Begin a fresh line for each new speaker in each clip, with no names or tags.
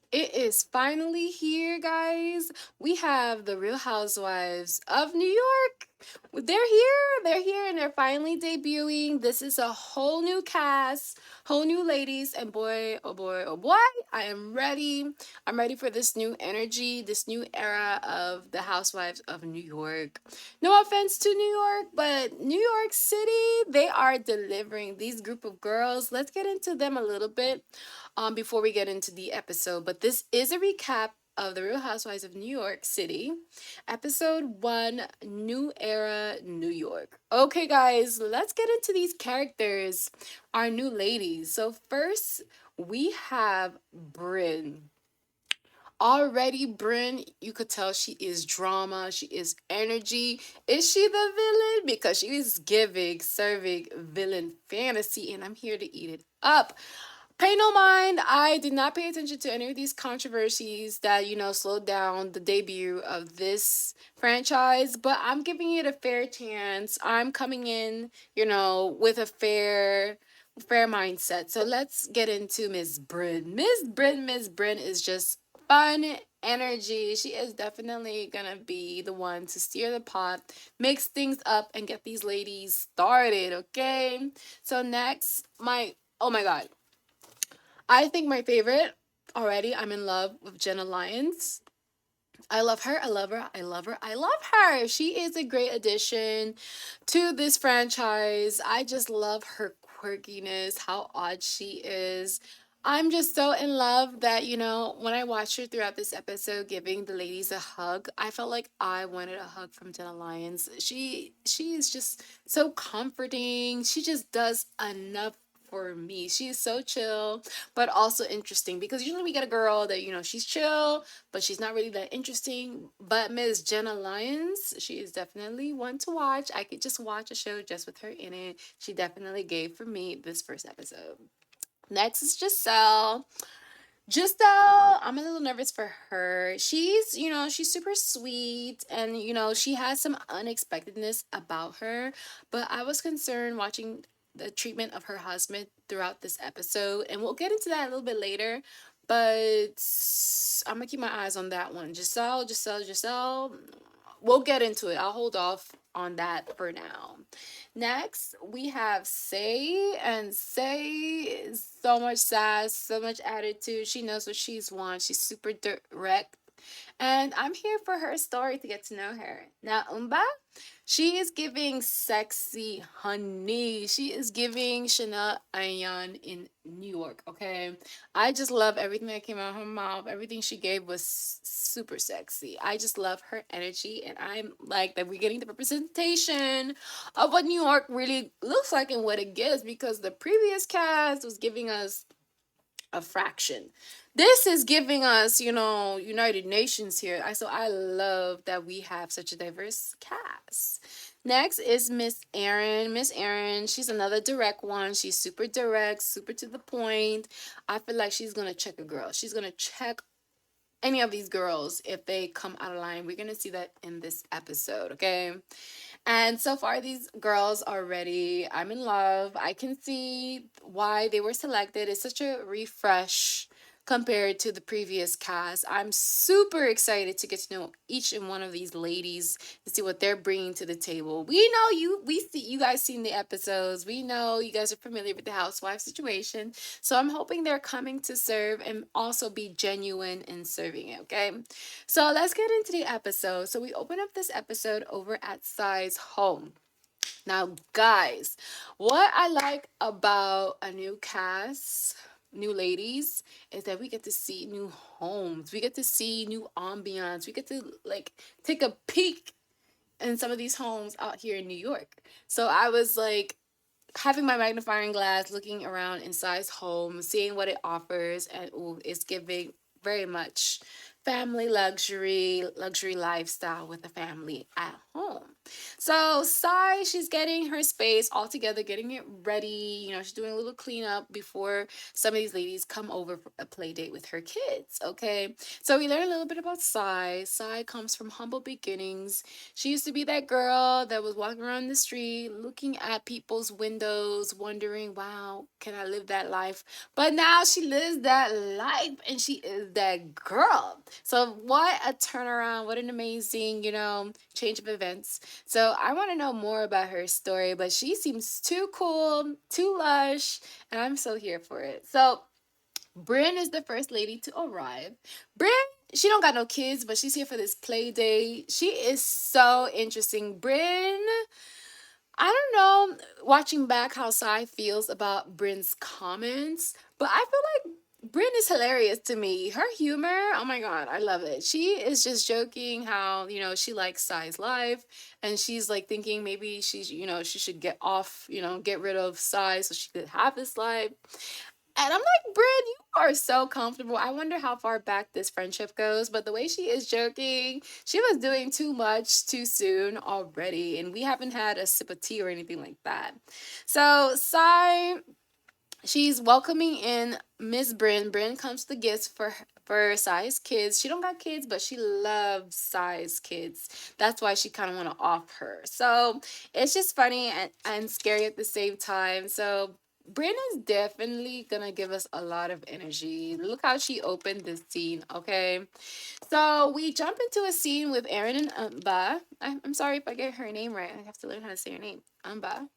It is finally here, guys. We have the Real Housewives of New York. They're here. They're here and they're finally debuting. This is a whole new cast, whole new ladies. And boy, oh boy, oh boy, I am ready. I'm ready for this new energy, this new era of the Housewives of New York. No offense to New York, but New York City, they are delivering these group of girls. Let's get into them a little bit before we get into the episode. But this is a recap of The Real Housewives of New York City, episode 1, New Era, New York. Okay, guys, let's get into these characters, our new ladies. So, first, we have Bryn. Already, Bryn, you could tell she is drama, she is energy. Is she the villain? Because she is giving, serving villain fantasy, and I'm here to eat it up. Pay no mind. I did not pay attention to any of these controversies that, slowed down the debut of this franchise, but I'm giving it a fair chance. I'm coming in, with a fair mindset. So let's get into Miss Bryn. Miss Bryn is just fun energy. She is definitely gonna be the one to steer the pot, mix things up, and get these ladies started, okay? So next, oh my god. I think my favorite already, I'm in love with Jenna Lyons. I love her. I love her. I love her. I love her. She is a great addition to this franchise. I just love her quirkiness, how odd she is. I'm just so in love that, when I watched her throughout this episode giving the ladies a hug, I felt like I wanted a hug from Jenna Lyons. She is just so comforting. She just does enough for me. She is so chill, but also interesting because usually we get a girl that, she's chill, but she's not really that interesting. But Miss Jenna Lyons, she is definitely one to watch. I could just watch a show just with her in it. She definitely gave for me this first episode. Next is Giselle. Giselle, I'm a little nervous for her. She's super sweet and, she has some unexpectedness about her. But I was concerned watching the treatment of her husband throughout this episode. And we'll get into that a little bit later. But I'm going to keep my eyes on that one. Giselle. We'll get into it. I'll hold off on that for now. Next, we have Say, and Say is so much sass, so much attitude. She knows what she's wants. She's super direct, and I'm here for her story to get to know her. Now, Umba, she is giving sexy honey. She is giving Chanel Ayan in New York, okay? I just love everything that came out of her mouth. Everything she gave was super sexy. I just love her energy, and I'm like that we're getting the representation of what New York really looks like and what it gives because the previous cast was giving us a fraction. This is giving us, United Nations here. I love that we have such a diverse cast. Next is Miss Erin. Miss Erin, she's another direct one. She's super direct, super to the point. I feel like she's gonna check a girl. She's gonna check any of these girls if they come out of line. We're gonna see that in this episode, okay? And so far, these girls are ready. I'm in love. I can see why they were selected. It's such a refresh compared to the previous cast. I'm super excited to get to know each and one of these ladies to see what they're bringing to the table. We know you. We see you guys seen the episodes. We know you guys are familiar with the housewife situation. So I'm hoping they're coming to serve and also be genuine in serving it. Okay. So let's get into the episode. So we open up this episode over at Sai's home. Now, guys, what I like about a new cast, new ladies, is that we get to see new homes. We get to see new ambiance. We get to take a peek in some of these homes out here in New York. So I was having my magnifying glass, looking around inside home, seeing what it offers, and ooh, it's giving very much family luxury lifestyle with the family at home. So Sai, she's getting her space all together, getting it ready. She's doing a little cleanup before some of these ladies come over for a play date with her kids. Okay. So we learn a little bit about Sai. Sai comes from humble beginnings. She used to be that girl that was walking around the street, looking at people's windows, wondering, wow, can I live that life? But now she lives that life and she is that girl. So what a turnaround, what an amazing, change of events. So I want to know more about her story, but she seems too cool, too lush, and I'm so here for it. So Bryn is the first lady to arrive. Bryn, she don't got no kids, but she's here for this play date. She is so interesting. Bryn, I don't know, watching back how Sai feels about Bryn's comments, but I feel like Bryn is hilarious to me. Her humor, oh my god, I love it. She is just joking how, she likes Sai's life, and she's like thinking maybe she's, she should get off, get rid of Sai so she could have this life. And I'm like, Bryn, you are so comfortable. I wonder how far back this friendship goes. But the way she is joking, she was doing too much too soon already. And we haven't had a sip of tea or anything like that. So, Sai, she's welcoming in Miss Bryn. Bryn comes to the gifts for Sai's kids. She don't got kids, but she loves Sai's kids. That's why she kind of want to off her. So it's just funny and scary at the same time. So Bryn is definitely gonna give us a lot of energy. Look how she opened this scene, okay? So we jump into a scene with Aaron and Amba. I'm sorry if I get her name right. I have to learn how to say her name. Amba.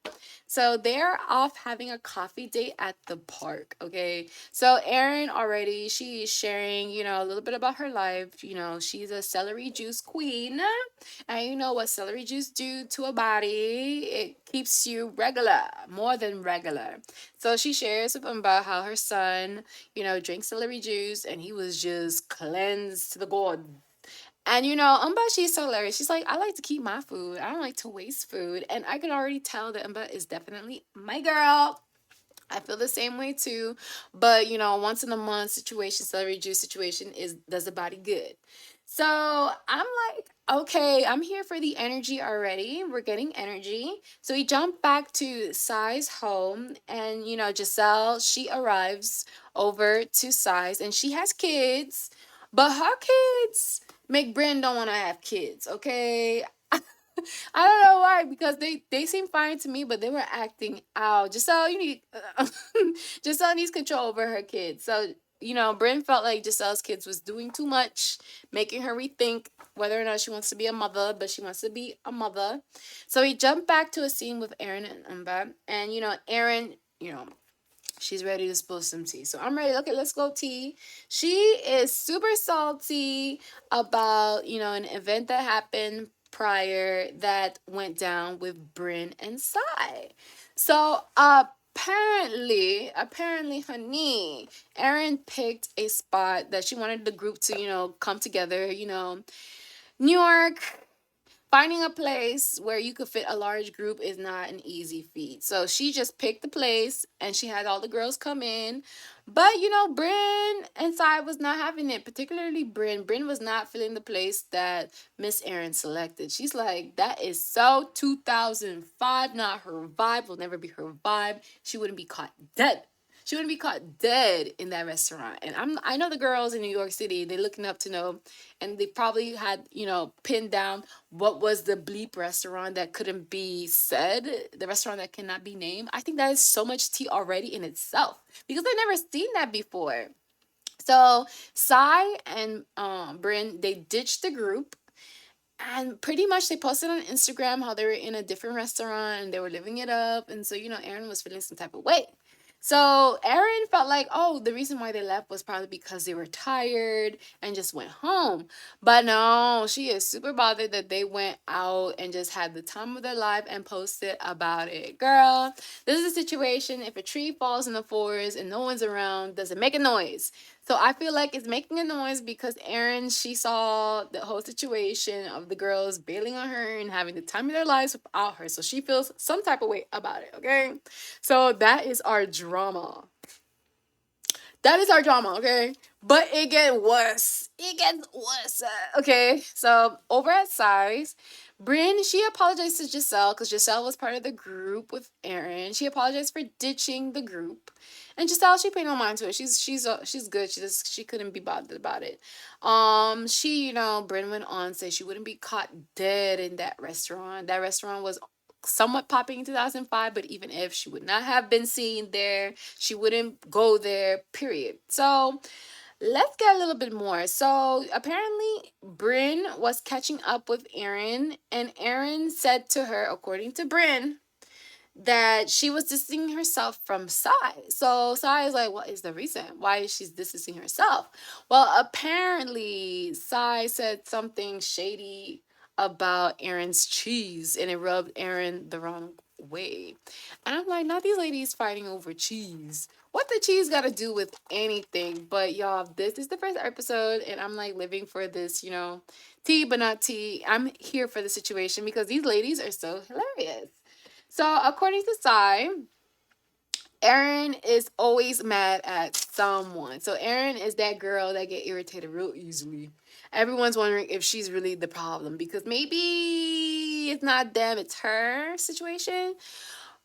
So they're off having a coffee date at the park, okay? So Erin already, she's sharing, a little bit about her life. She's a celery juice queen. And you know what celery juice do to a body? It keeps you regular, more than regular. So she shares with Umba how her son, drinks celery juice and he was just cleansed to the god. And Umba, she's so hilarious. She's like, I like to keep my food. I don't like to waste food. And I can already tell that Umba is definitely my girl. I feel the same way too. But once in a month situation, celery juice situation does the body good. So I'm like, okay, I'm here for the energy already. We're getting energy. So we jump back to Sai's home, and Giselle, she arrives over to Sai's and she has kids, but her kids make Bryn don't want to have kids, okay? I don't know why, because they seem fine to me, but they were acting out. Giselle, you need Giselle needs control over her kids. So Bryn felt like Giselle's kids was doing too much, making her rethink whether or not she wants to be a mother, but she wants to be a mother. So we jump back to a scene with Aaron and Umba, and Aaron, she's ready to spill some tea. So I'm ready. Okay, let's go tea. She is super salty about, an event that happened prior that went down with Bryn and Sai. So apparently, honey, Erin picked a spot that she wanted the group to, come together, New York. Finding a place where you could fit a large group is not an easy feat. So she just picked the place and she had all the girls come in. But Bryn and Sai was not having it, particularly Bryn. Bryn was not feeling the place that Miss Erin selected. She's like, that is so 2005, not her vibe, will never be her vibe. She wouldn't be caught dead. She wouldn't be caught dead in that restaurant. And I know the girls in New York City, they're looking up to know, and they probably had, pinned down what was the bleep restaurant that couldn't be said, the restaurant that cannot be named. I think that is so much tea already in itself because I've never seen that before. So Sai and Bryn, they ditched the group, and pretty much they posted on Instagram how they were in a different restaurant and they were living it up. And so, Aaron was feeling some type of way. So Aaron felt like, oh, the reason why they left was probably because they were tired and just went home. But no, she is super bothered that they went out and just had the time of their life and posted about it. Girl, this is a situation. If a tree falls in the forest and no one's around, does it make a noise? So I feel like it's making a noise because Erin, she saw the whole situation of the girls bailing on her and having the time of their lives without her. So she feels some type of way about it, okay? So that is our drama. That is our drama, okay? But it get worse. it gets worse. Okay, so over at Size, Bryn, she apologized to Giselle because Giselle was part of the group with Aaron. She apologized for ditching the group, and Giselle, she paid no mind to it. She's good. She couldn't be bothered about it. Bryn went on to say she wouldn't be caught dead in that restaurant. That restaurant was somewhat popping in 2005, but even if she would not have been seen there, she wouldn't go there, period. So let's get a little bit more. So apparently, Bryn was catching up with Aaron, and Aaron said to her, according to Bryn, that she was distancing herself from Sai. So Sai is like, what is the reason? Why is she distancing herself? Well, apparently, Sai said something shady about Aaron's cheese, and it rubbed Aaron the wrong way. And I'm like, not these ladies fighting over cheese. What the cheese got to do with anything? But y'all, this is the first episode, and I'm like living for this, tea but not tea. I'm here for the situation because these ladies are so hilarious. So according to Sai, Erin is always mad at someone. So Erin is that girl that get irritated real easily. Everyone's wondering if she's really the problem because maybe it's not them, it's her situation.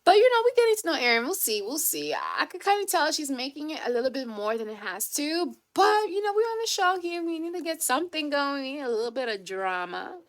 But we getting to know Erin. We'll see. We'll see. I could kind of tell she's making it a little bit more than it has to. But we're on the show here. We need to get something going. We need a little bit of drama.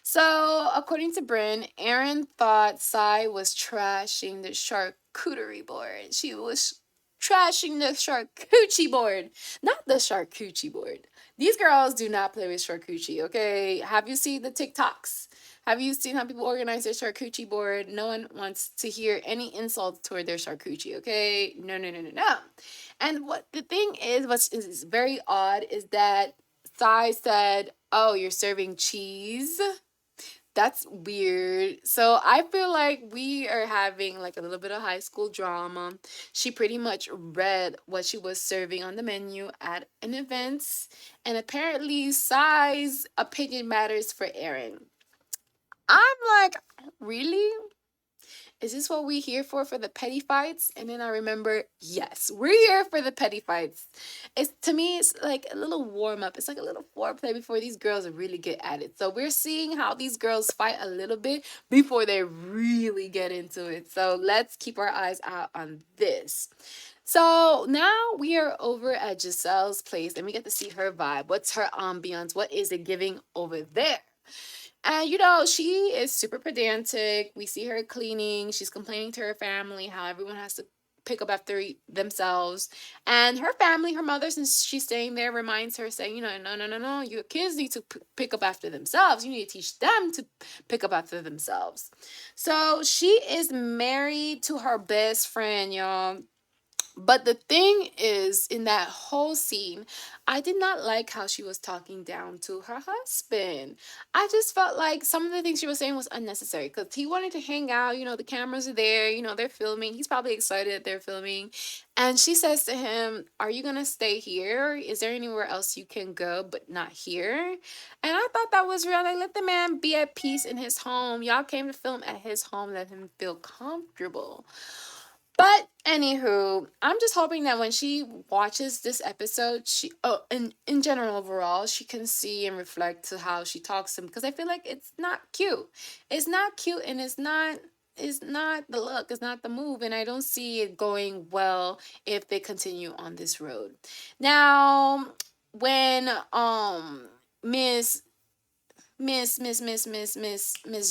So, according to Bryn, Erin thought Sai was trashing the charcuterie board. She was trashing the charcuterie board, not the charcuterie board. These girls do not play with charcuterie, okay? Have you seen the TikToks? Have you seen how people organize their charcuterie board? No one wants to hear any insults toward their charcuterie, okay? No, no, no, no, no. And what the thing is, what is very odd is that Sai said, "Oh, you're serving cheese." That's weird. So I feel like we are having like a little bit of high school drama. She pretty much read what she was serving on the menu at an event, and apparently size opinion matters for Erin. I'm like, really? Is this what we here for the petty fights? And then I remember, yes, we're here for the petty fights. It's to me, it's like a little warm up. It's like a little foreplay before these girls really get at it. So we're seeing how these girls fight a little bit before they really get into it. So let's keep our eyes out on this. So now we are over at Giselle's place and we get to see her vibe. What's her ambiance? What is it giving over there? And she is super pedantic. We see her cleaning. She's complaining to her family how everyone has to pick up after themselves. And her family, her mother, since she's staying there, reminds her, saying, no, no, no, no. Your kids need to pick up after themselves. You need to teach them to pick up after themselves. So she is married to her best friend, y'all. But the thing is, in that whole scene, I did not like how she was talking down to her husband. I just felt like some of the things she was saying was unnecessary because he wanted to hang out. The cameras are there, they're filming. He's probably excited that they're filming. And she says to him, "Are you going to stay here? Is there anywhere else you can go, but not here?" And I thought that was real. Like, let the man be at peace in his home. Y'all came to film at his home, let him feel comfortable. But anywho, I'm just hoping that when she watches this episode, in general overall, she can see and reflect to how she talks to him because I feel like it's not cute. It's not cute and it's not the look, it's not the move, and I don't see it going well if they continue on this road. Now, when Miss Miss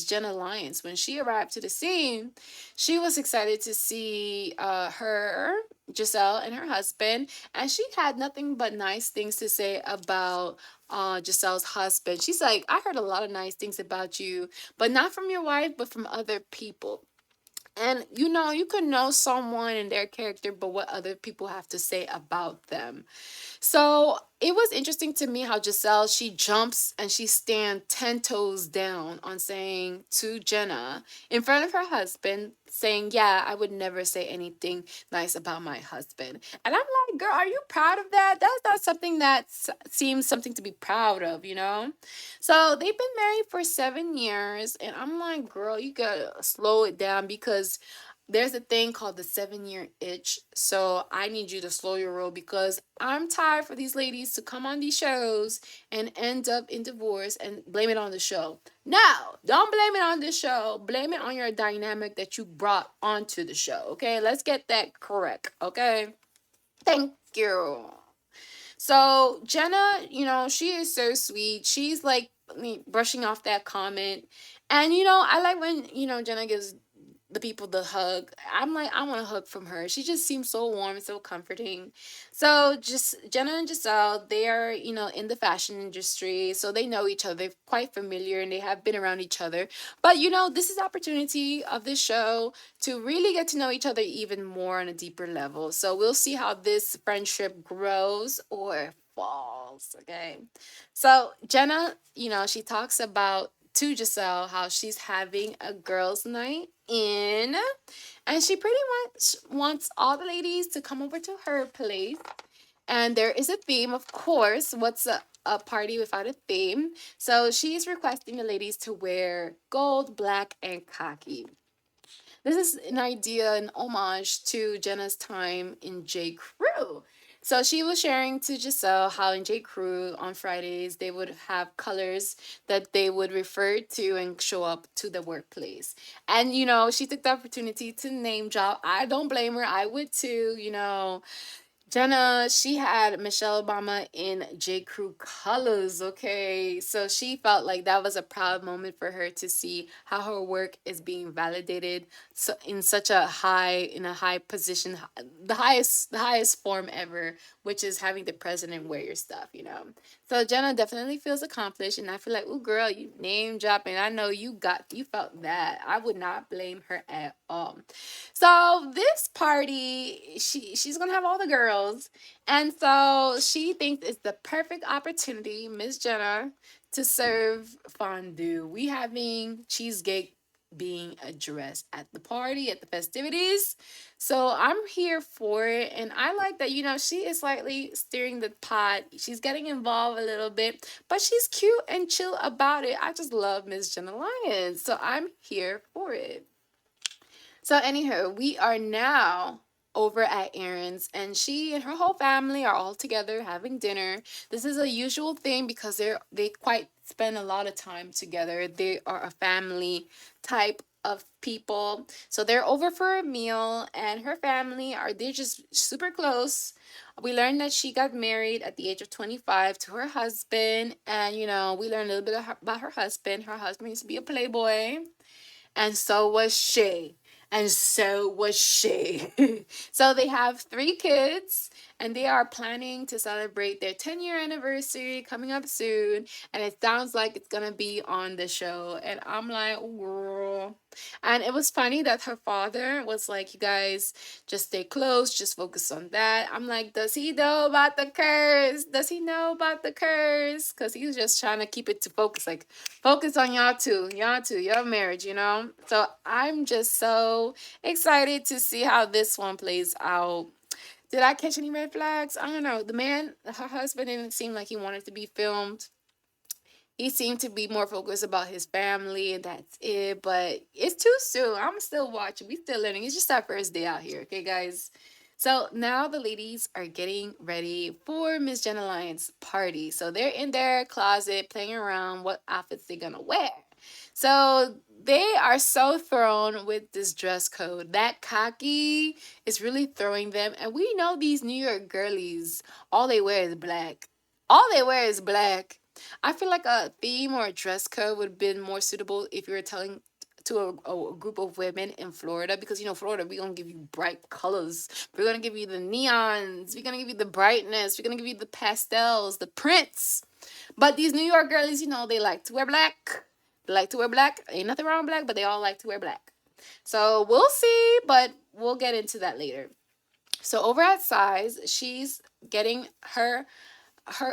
Jenna Lyons, when she arrived to the scene, she was excited to see her, Giselle, and her husband, and she had nothing but nice things to say about Giselle's husband. She's like, "I heard a lot of nice things about you, but not from your wife, but from other people." And you can know someone and their character, but what other people have to say about them. So it was interesting to me how Giselle, she jumps and she stands 10 toes down on saying to Jenna in front of her husband, saying, "Yeah, I would never say anything nice about my husband." And I'm like, girl, are you proud of that? That's not something that seems something to be proud of. So they've been married for 7 years. And I'm like, girl, you gotta slow it down because there's a thing called the 7 year itch. So I need you to slow your roll because I'm tired for these ladies to come on these shows and end up in divorce and blame it on the show. No, don't blame it on the show. Blame it on your dynamic that you brought onto the show. Okay, let's get that correct. Okay, thank you. So Jenna, she is so sweet. She's like brushing off that comment. And I like when, Jenna gives the people the hug. I'm like, I want a hug from her. She just seems so warm, so comforting. So just Jenna and Giselle, they are, in the fashion industry. So they know each other. They're quite familiar and they have been around each other. But this is the opportunity of this show to really get to know each other even more on a deeper level. So we'll see how this friendship grows or falls. Okay. So Jenna, she talks about to Giselle how she's having a girls' night in, and she pretty much wants all the ladies to come over to her place. And there is a theme, of course. What's a party without a theme? So she's requesting the ladies to wear gold, black, and khaki. This is an idea, an homage to Jenna's time in J. Crew. So she was sharing to Giselle how in J. Crew on Fridays they would have colors that they would refer to and show up to the workplace. And she took the opportunity to name drop. I don't blame her. I would too, Jenna, she had Michelle Obama in J. Crew colors, okay? So she felt like that was a proud moment for her to see how her work is being validated so in such a high position, the highest form ever, which is having the president wear your stuff. So Jenna definitely feels accomplished, and I feel like, ooh, girl, you name dropping. I know you felt that. I would not blame her at all. So this party, she's gonna have all the girls, and so she thinks it's the perfect opportunity, Miss Jenna, to serve fondue. We having cheesecake being addressed at the party, at the festivities. So I'm here for it, and I like that. She is slightly steering the pot. She's getting involved a little bit, but she's cute and chill about it. I just love Miss Jenna Lyons, so I'm here for it. So, anyhow, we are now over at Erin's, and she and her whole family are all together having dinner. This is a usual thing because they quite spend a lot of time together. They are a family type of people. So they're over for a meal, and her family they're just super close. We learned that she got married at the age of 25 to her husband, and we learned a little bit about her husband. Her husband used to be a playboy, and so was she. And so was she. So they have 3 kids, and they are planning to celebrate their 10-year anniversary coming up soon. And it sounds like it's gonna be on the show. And I'm like, "Oh, girl." And it was funny that her father was like, "You guys just stay close, just focus on that." I'm like, does he know about the curse? Does he know about the curse? Because he was just trying to keep it to focus, like focus on y'all two, your marriage. So I'm just so excited to see how this one plays out. Did I catch any red flags? I don't know. The man, her husband, didn't seem like he wanted to be filmed. He seemed to be more focused about his family, and that's it. But it's too soon. I'm still watching. We still learning. It's just our first day out here, okay, guys? So now the ladies are getting ready for Miss Jenna Lyons' party. So they're in their closet playing around what outfits they're gonna wear. So they are so thrown with this dress code. That khaki is really throwing them. And we know these New York girlies, all they wear is black. All they wear is black. I feel like a theme or a dress code would have been more suitable if you were telling to a group of women in Florida, because Florida, we're gonna give you bright colors, we're gonna give you the neons, we're gonna give you the brightness, we're gonna give you the pastels, the prints. But these New York girlies, they like to wear black. They like to wear black. Ain't nothing wrong with black, but they all like to wear black. So we'll see, but we'll get into that later. So over at Size, she's getting her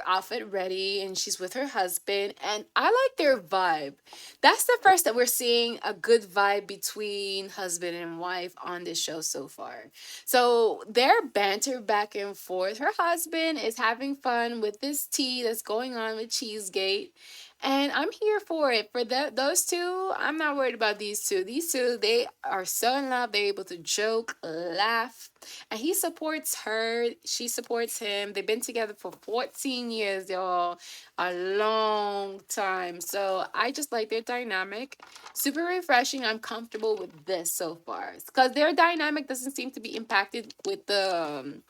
outfit ready, and she's with her husband, and I like their vibe. That's the first that we're seeing a good vibe between husband and wife on this show so far. So their banter back and forth. Her husband is having fun with this tea that's going on with Cheesegate, And I'm here for it. For those two, I'm not worried about these two. These two, they are so in love. They're able to joke, laugh, and he supports her. She supports him. They've been together for 14 years, y'all. A long time. So I just like their dynamic. Super refreshing. I'm comfortable with this so far because their dynamic doesn't seem to be impacted with the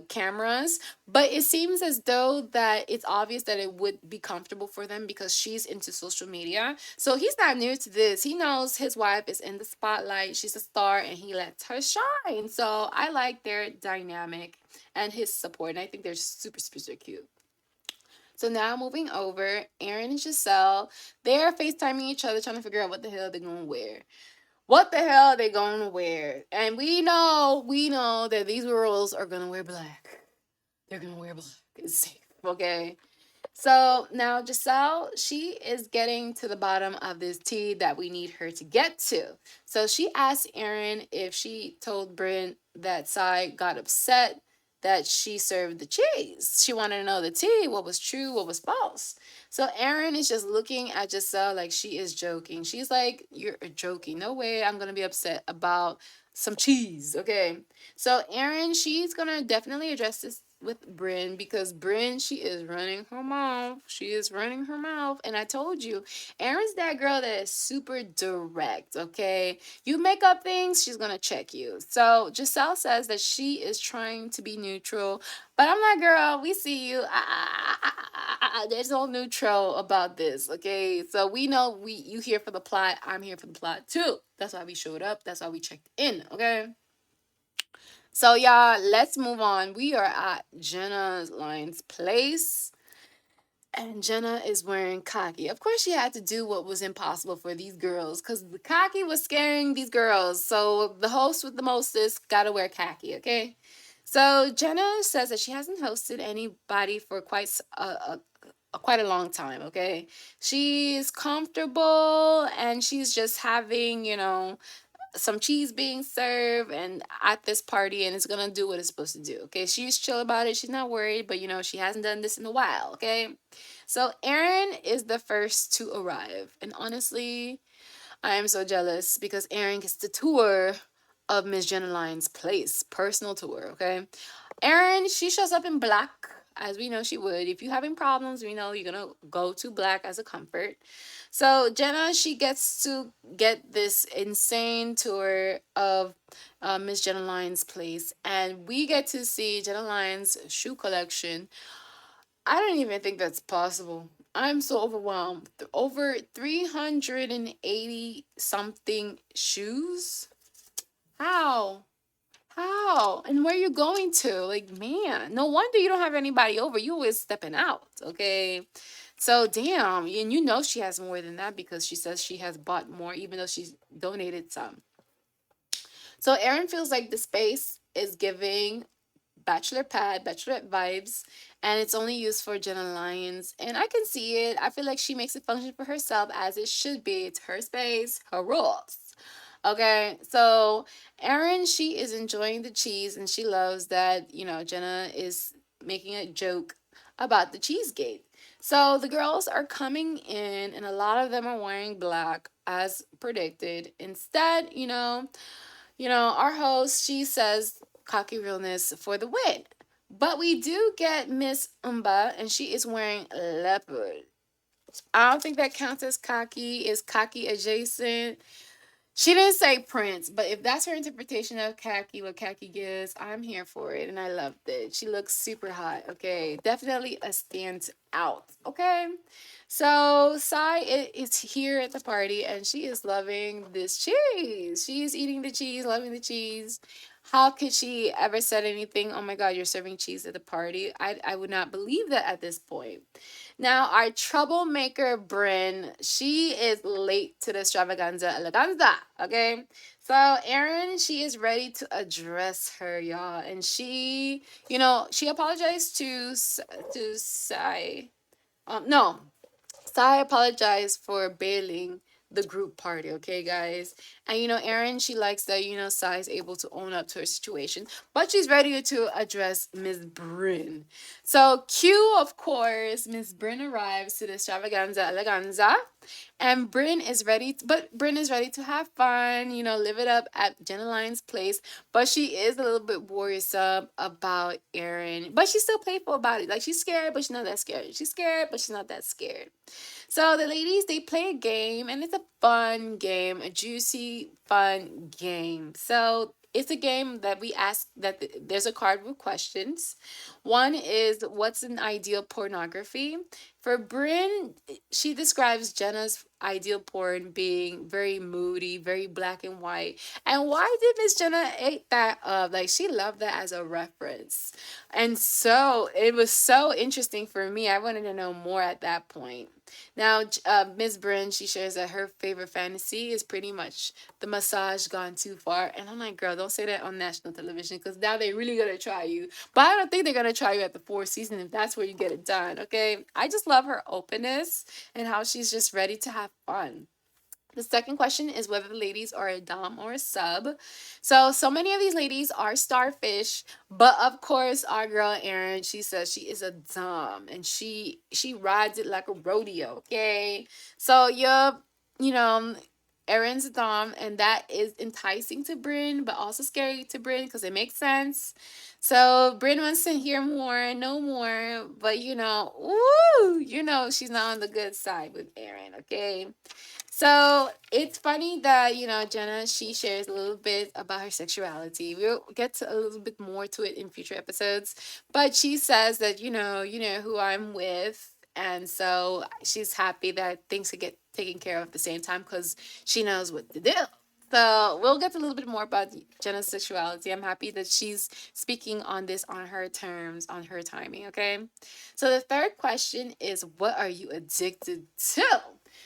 cameras, but it seems as though that it's obvious that it would be comfortable for them because she's into social media. So he's not new to this. He knows his wife is in the spotlight. She's a star and he lets her shine. So I like their dynamic and his support. And I think they're super, super cute. So now moving over, Aaron and Giselle, they're FaceTiming each other trying to figure out what the hell they're going to wear. What the hell are they going to wear? And we know that these girls are going to wear black. They're gonna wear black. It's safe, okay? So now Giselle, she is getting to the bottom of this tea that we need her to get to. So she asked Aaron if she told Bryn that Sai got upset that she served the cheese. She wanted to know the tea, what was true, what was false. So Aaron is just looking at Giselle like she is joking. She's like, "You're joking. No way I'm gonna be upset about some cheese." Okay. So Aaron, she's gonna definitely address this with Bryn because Bryn, she is running her mouth. She is running her mouth. And I told you, Erin's that girl that is super direct, okay? You make up things, she's gonna check you. So Giselle says that she is trying to be neutral, but I'm like, girl, we see you. There's no neutral about this, okay? So we know you here for the plot. I'm here for the plot too. That's why we showed up. That's why we checked in, okay? So y'all, let's move on. We are at Jenna's Lyons place. And Jenna is wearing khaki. Of course, she had to do what was impossible for these girls because the khaki was scaring these girls. So the host with the mostest got to wear khaki, okay? So Jenna says that she hasn't hosted anybody for quite a long time, okay? She's comfortable and she's just having, some cheese being served and at this party and it's gonna do what it's supposed to do. Okay, she's chill about it. She's not worried, but she hasn't done this in a while. Okay, so Aaron is the first to arrive, and honestly, I am so jealous because Aaron gets the tour of Miss Jenna Lyons' place, personal tour. Okay, Erin, she shows up in black, as we know she would. If you're having problems, we know you're gonna go to black as a comfort. So Jenna, she gets to get this insane tour of Miss Jenna Lyons' place, and we get to see Jenna Lyons' shoe collection. I don't even think that's possible. I'm so overwhelmed. Over 380 something shoes? How? How? And where you going to? Like, man, no wonder you don't have anybody over. You always stepping out, okay? So, damn. And she has more than that because she says she has bought more, even though she's donated some. So, Erin feels like the space is giving bachelor pad, bachelorette vibes, and it's only used for Jenna Lyons. And I can see it. I feel like she makes it function for herself as it should be. It's her space, her rules. Okay, so Erin, she is enjoying the cheese and she loves that, Jenna is making a joke about the cheesegate. So the girls are coming in and a lot of them are wearing black as predicted. Instead, our host, she says cocky realness for the win. But we do get Miss Umba and she is wearing leopard. I don't think that counts as cocky. Is cocky adjacent? She didn't say Prince, but if that's her interpretation of khaki, what khaki gives, I'm here for it, and I loved it. She looks super hot. Okay, definitely a stand out. Okay, so Sai is here at the party, and she is loving this cheese. She is eating the cheese, loving the cheese. How could she ever said anything? Oh my God, you're serving cheese at the party. I would not believe that at this point. Now, our troublemaker, Bryn, she is late to the extravaganza eleganza, okay? So, Erin, she is ready to address her, y'all. And she apologized to Sai. No, Sai apologized for bailing the group party, okay, guys? And Erin, she likes that, Sai is able to own up to her situation, but she's ready to address Miss Bryn. So, cue, of course, Miss Bryn arrives to the extravaganza eleganza, and Bryn is ready to have fun, live it up at Jenna Lyon's place. But she is a little bit worrisome about Erin. But she's still playful about it. Like, she's scared, but she's not that scared. She's scared, but she's not that scared. So the ladies, they play a game, and it's a fun game, a juicy, fun game. So it's a game that we ask that there's a card with questions. One is, what's an ideal pornography? For Bryn, she describes Jenna's ideal porn being very moody, very black and white. And why did Miss Jenna ate that up? Like, she loved that as a reference. And so it was so interesting for me. I wanted to know more at that point. Now, Miss Bryn, she shares that her favorite fantasy is pretty much the massage gone too far. And I'm like, girl, don't say that on national television, because now they're really going to try you. But I don't think they're going to try you at the fourth season if that's where you get it done, okay? I just love her openness and how she's just ready to have fun. The second question is whether the ladies are a dom or a sub. So many of these ladies are starfish, but of course, our girl Erin, she says she is a dom, and she rides it like a rodeo. Okay, so you know, Erin's a dom, and that is enticing to Bryn, but also scary to Bryn because it makes sense. So Bryn wants to hear more, know more, but she's not on the good side with Erin. Okay. So it's funny that, Jenna, she shares a little bit about her sexuality. We'll get to a little bit more to it in future episodes. But she says that, you know who I'm with. And so she's happy that things could get taken care of at the same time because she knows what to do. So we'll get a little bit more about Jenna's sexuality. I'm happy that she's speaking on this on her terms, on her timing, okay? So the third question is, what are you addicted to?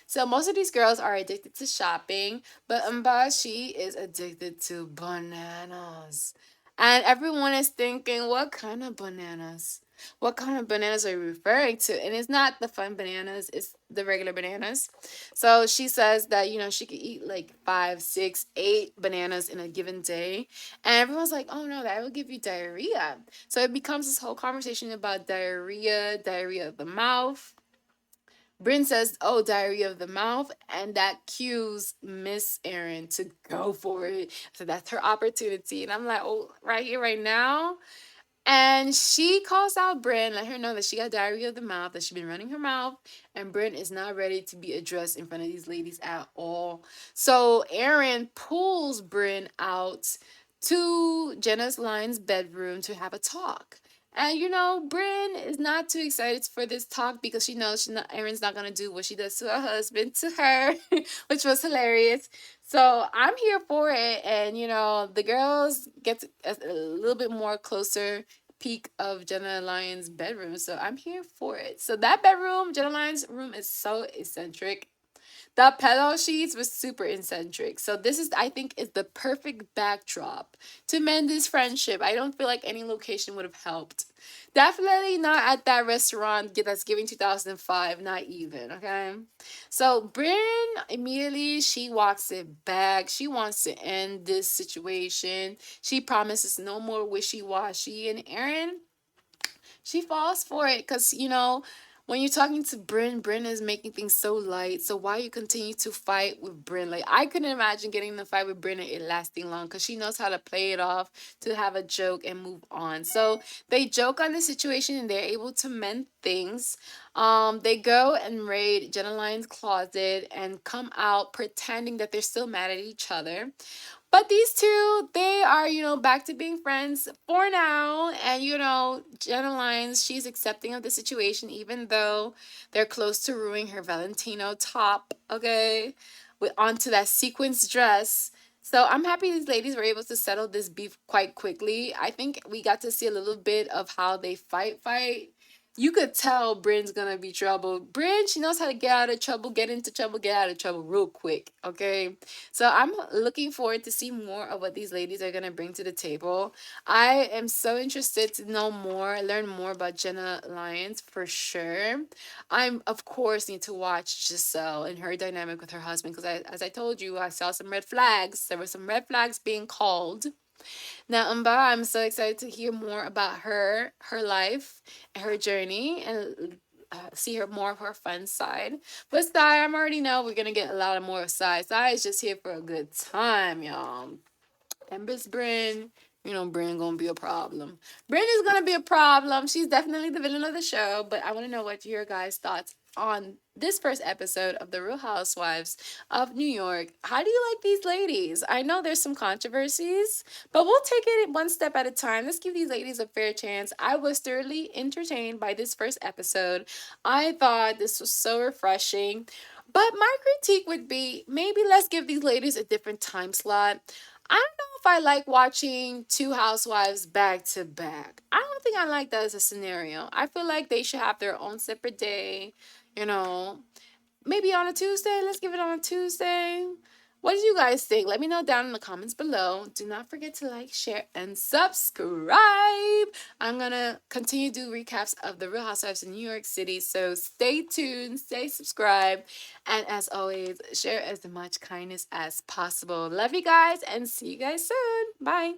So most of these girls are addicted to shopping, but Mba, she is addicted to bananas. And everyone is thinking, what kind of bananas? What kind of bananas are you referring to? And it's not the fun bananas, it's the regular bananas. So she says that, she could eat like 5, 6, 8 bananas in a given day. And everyone's like, oh no, that will give you diarrhea. So it becomes this whole conversation about diarrhea, diarrhea of the mouth. Bryn says, oh, diarrhea of the mouth, and that cues Miss Erin to go for it. So that's her opportunity. And I'm like, oh, right here, right now. And she calls out Bryn, let her know that she got diarrhea of the mouth, that she's been running her mouth, and Bryn is not ready to be addressed in front of these ladies at all. So Erin pulls Bryn out to Jenna's Lyon's bedroom to have a talk. And Bryn is not too excited for this talk because she knows Erin's not gonna do what she does to her husband to her, which was hilarious. So I'm here for it, and the girls get a little bit more closer peek of Jenna Lyon's bedroom. So I'm here for it. So that bedroom, Jenna Lyon's room, is so eccentric. The pillow sheets was super eccentric. So this is, I think, is the perfect backdrop to mend this friendship. I don't feel like any location would have helped. Definitely not at that restaurant that's giving 2005, not even, okay? So Bryn, immediately, she walks it back. She wants to end this situation. She promises no more wishy-washy. And Erin, she falls for it because, when you're talking to Bryn is making things so light. So why you continue to fight with Bryn? Like, I couldn't imagine getting in the fight with Bryn and it lasting long because she knows how to play it off, to have a joke and move on. So they joke on the situation and they're able to mend things. They go and raid Jenna Lyon's closet and come out pretending that they're still mad at each other. But these two, they are, back to being friends for now. And, Jenna Lyons, she's accepting of the situation, even though they're close to ruining her Valentino top, okay? With onto that sequins dress. So I'm happy these ladies were able to settle this beef quite quickly. I think we got to see a little bit of how they fight. You could tell Bryn's gonna be trouble. Bryn, she knows how to get out of trouble, get into trouble, get out of trouble real quick. Okay. So I'm looking forward to see more of what these ladies are gonna bring to the table. I am so interested to know more, learn more about Jenna Lyons for sure. I'm of course need to watch Giselle and her dynamic with her husband because as I told you, I saw some red flags. There were some red flags being called. Now, Umba, I'm so excited to hear more about her life, her journey, and see her more of her fun side. But Sai, I'm already know we're gonna get a lot of more of Sai. Sai is just here for a good time, y'all. And Miss Bryn, you know, Bryn gonna be a problem. Bryn is gonna be a problem. She's definitely the villain of the show. But I want to know what your guys' thoughts on this first episode of The Real Housewives of New York. How do you like these ladies? I know there's some controversies, but we'll take it one step at a time. Let's give these ladies a fair chance. I was thoroughly entertained by this first episode. I thought this was so refreshing. But my critique would be maybe let's give these ladies a different time slot. I don't know if I like watching two housewives back to back. I don't think I like that as a scenario. I feel like they should have their own separate day, you know. Maybe on a Tuesday. Let's give it on a Tuesday. What do you guys think? Let me know down in the comments below. Do not forget to like, share, and subscribe. I'm going to continue to do recaps of the Real Housewives in New York City. So stay tuned, stay subscribed, and as always, share as much kindness as possible. Love you guys and see you guys soon. Bye.